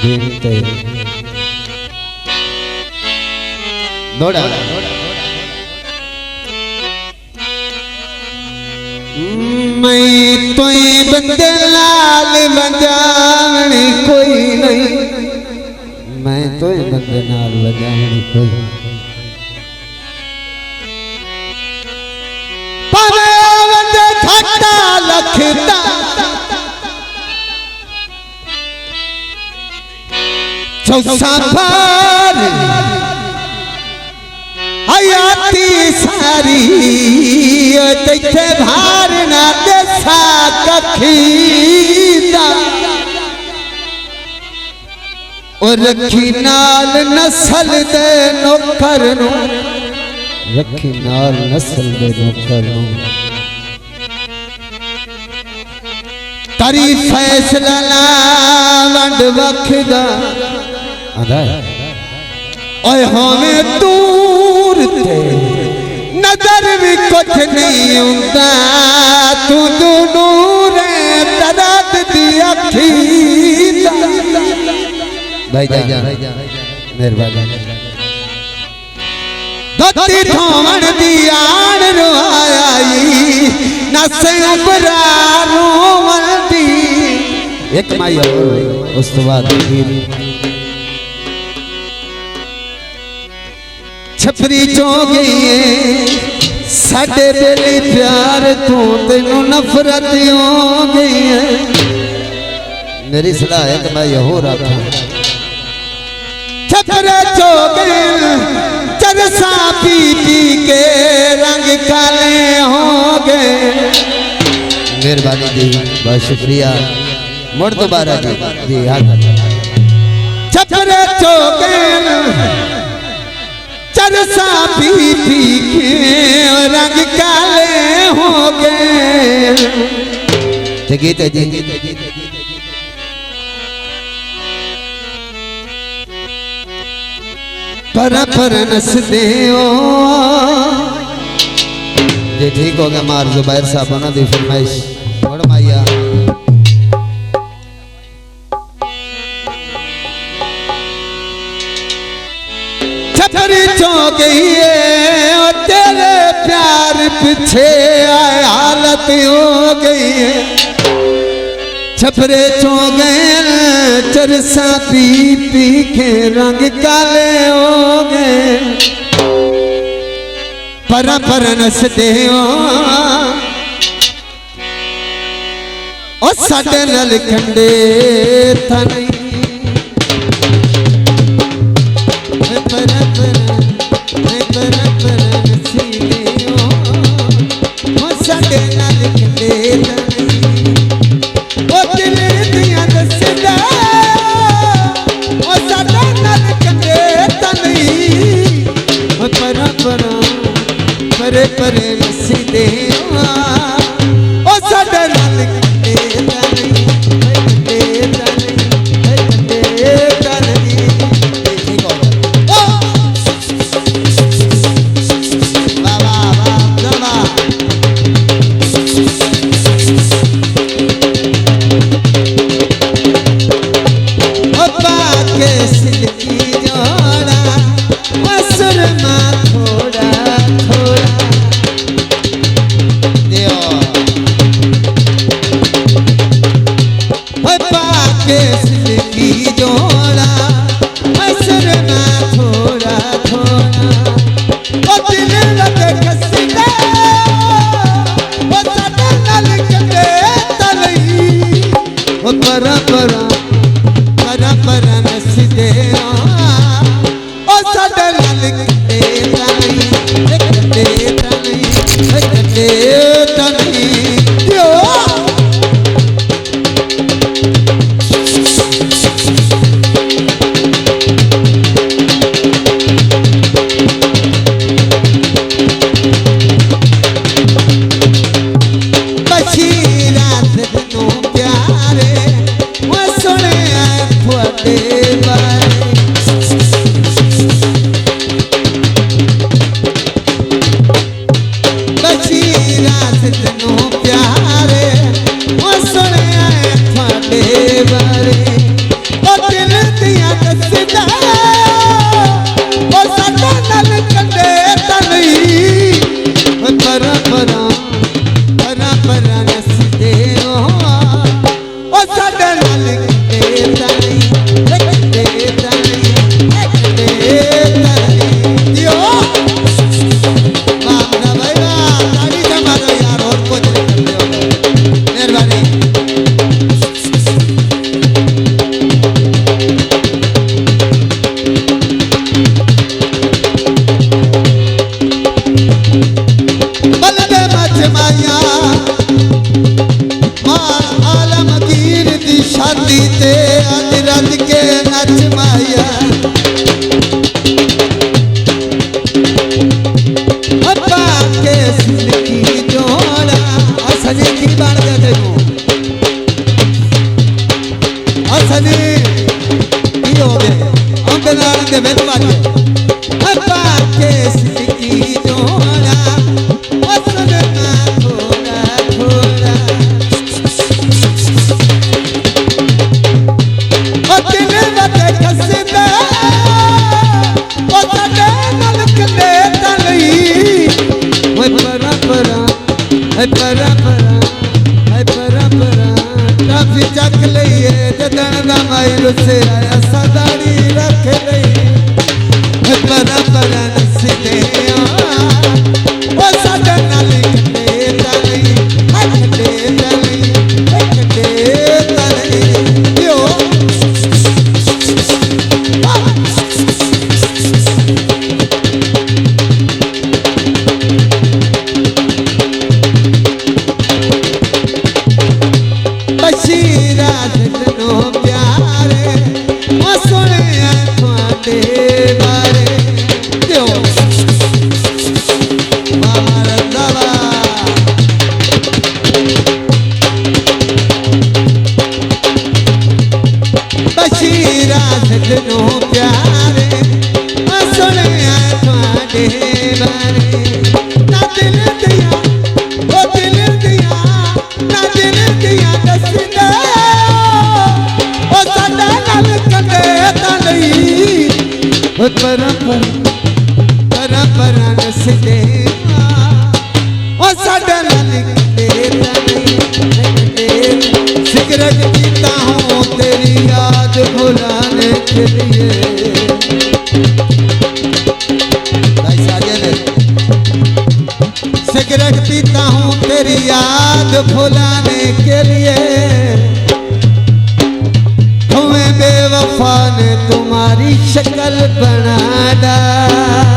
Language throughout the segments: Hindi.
गिनते दौड़ा मैं तो बंदे लाल बजावनी कोई नहीं, मैं तो बंदे नाल बजावनी कोई पावे बंदे खट्टा लखता चौसा भार हयाती सारी तेथे भार ना देसा कखीदा और रखी नाल नस्ल दे नौकर नु, रखी नाल नस्ल दे नौकर नु तारी फैसला ना वंड वखदा आदा ओए हमें दूर थे नजर भी कुछ नहीं उंदा तू दूर दरात दी अखी भाई जा मेहरबानी धोती धोवन दी आन रोआई नसे उबरा रोवन दी एक माई उस तो बाद छपरी चो गई साडे बेली प्यार तू तेनू नफरत हो गई है। मेरी सलाह है कि मैं यहो रखा छपरे चो गई चरसा पी पी के रंग काले हो गए। मेहरबानी जी बहुत शुक्रिया मुड़ दोबारा जी जी छपरे चो गई चरसा पी पी के रंग काले हो गए। गीत जी पर नस दे जी ठीक हो गया। मार जुबैर साहब ना दी फरमाइश और माइया छपरी चो गई है तेरे प्यार पीछे आए हालत हो गई है। छपरे चो गए चरसा पी पी के रंग काले हो गए। पर नसदे ओ साडे नाल कंडे तनी परे परे नसीदे ओ साडे नाल कंडे तनी छाती ते अज रज के नच माया अब्बा के सिंदगी जोड़ा असली की बात कहते हो असली की हो गए अंक नारंग के बेट बाजे अब्बा के सिंदगी जोड़ा असल ना थोड़ा थोड़ा दिल बते कसदा ओ सदे नलक दे तली ओए परा परा है परा परा है परा परा काफी चक लईए जदन दा माइल से आया सदाड़ी रख लई है परा परा नसदे ओ सदे नलक दे तली हक दे तली हक दे तली यो बशीरा जनो प्यारे सुने थोड़े बारे क्यों मार दवा बशीरा जनो प्यारे सुने थोड़े बारे ना दिल दिया ओ दिल दिया ना दिल दिया दसदा ओ सदा नल कदे तली ओ परा परा नसदे ओ सदा नल कदे तली सिगरेट पीता हूँ तेरी याद भुलाने के लिए भाई साजन सिगरेट पीता हूँ तेरी याद भुलाने के लिए तुम्हें बेवफा ने तुम्हारी शक्ल बना डाल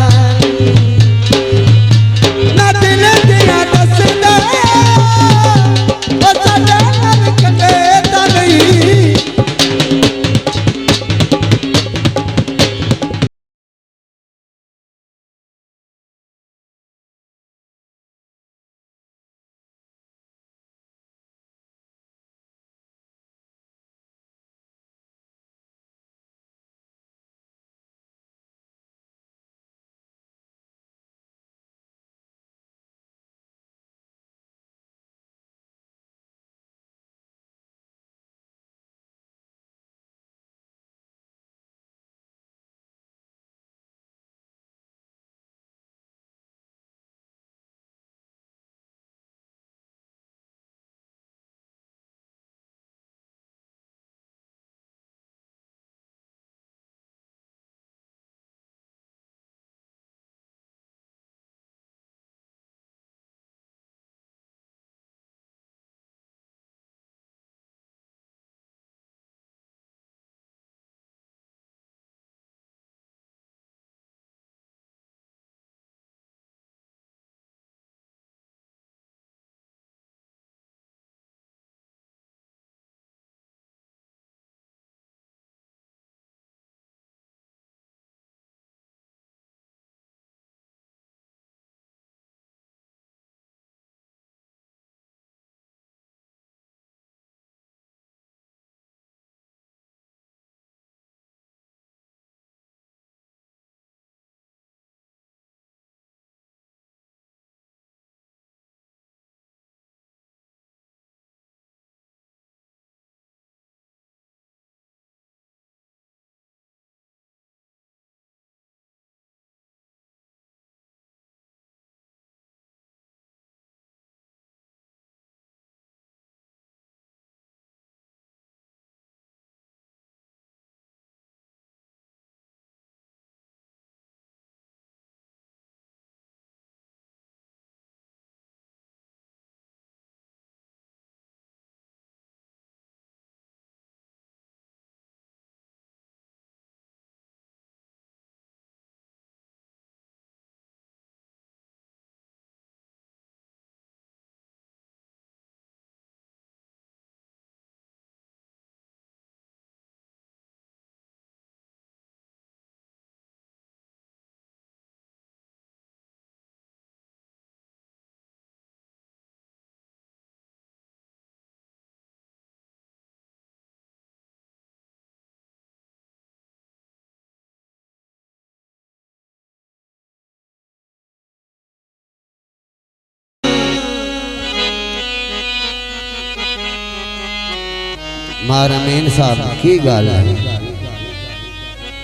मारा मेन साहब की गल है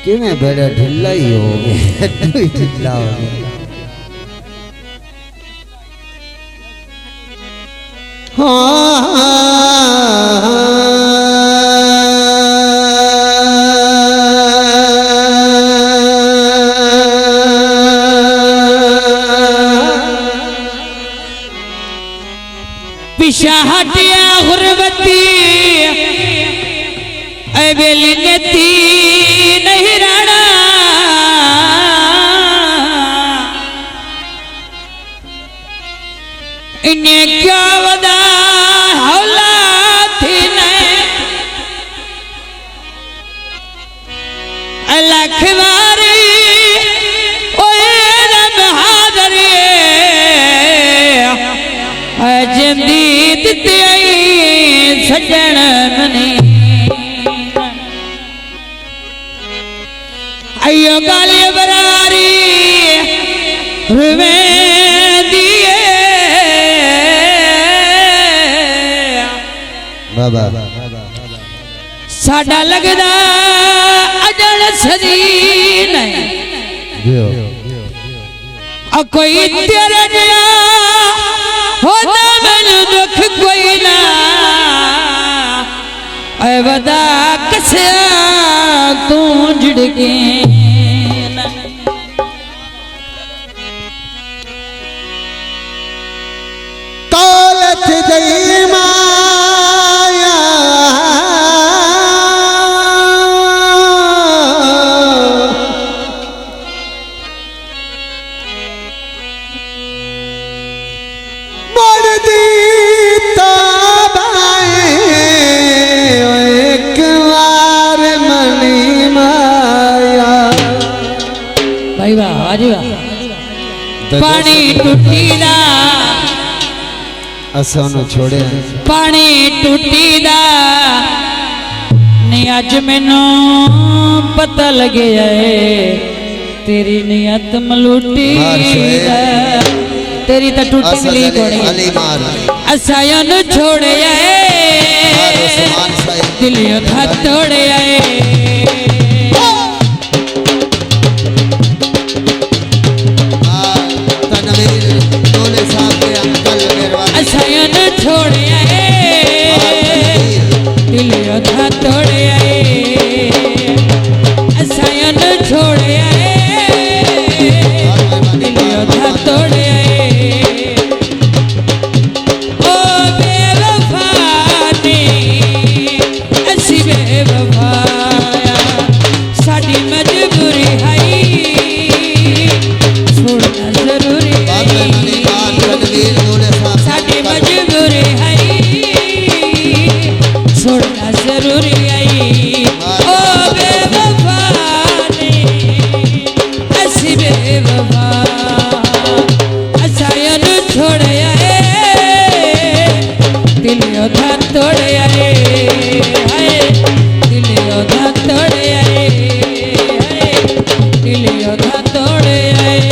कि मैं बड़ा ढिल्ला ही हो गया ढिल्ला हो गया पिछा हटिया गुरबती बेली नेती नहीं राणा इन्हें क्या वदा हौला थी लखवारी जमदीद सजन मनी अयो गाली बरारी रुवे दिए बाबा साडा लगदा अजन सजी नहीं कोई तेरे जया होता मैंने दुख कोई ना ऐ वदा कसिया तू जिड़के कौलत दई माया पानी टूटीदा असोनो छोड़े पानी टूटीदा नहीं अज मैनू पता लगे है तेरी नियत मलूटी तेरी तो टूटी मिली कोनी असायन छोड़े दिलियों था तोड़े आए असायन छोड़े आए दिलियों था तोड़े आए असायन छोड़े आए दिलियों था तोड़े आए ओ बेवफा ने ऐसी बेवफाया साड़ी मजबूरी है छोड़ना जरूरी साड़ी मजबूरी है छोड़ना जरूरी है ओ बेवफा ने ऐसी बेवफा असायन छोड़े आए दिलियों था तोड़े आए दिलियों था तोड़े आए दिलियों था तोड़े आए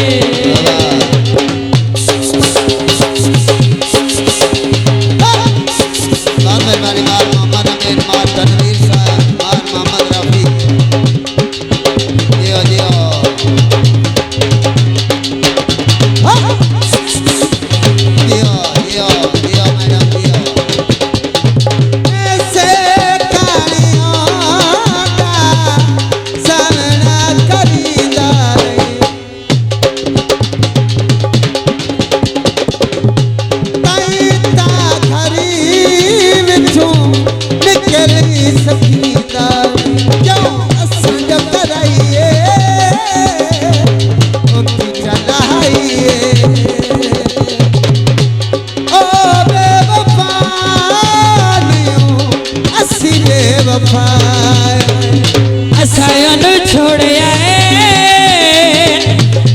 असायन छोड़े आए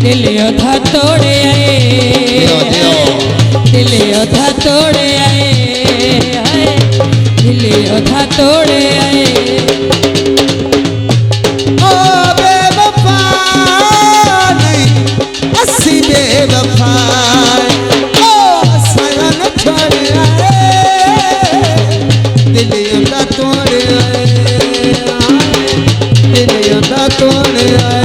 दिलियों था तोड़े आए दिलियों था तोड़े आए दिलियों था तोड़े आए ओ बेवफा नहीं अस्सी बेवफा ओ असायन छोड़े आए दिलियों था तोड़े कौन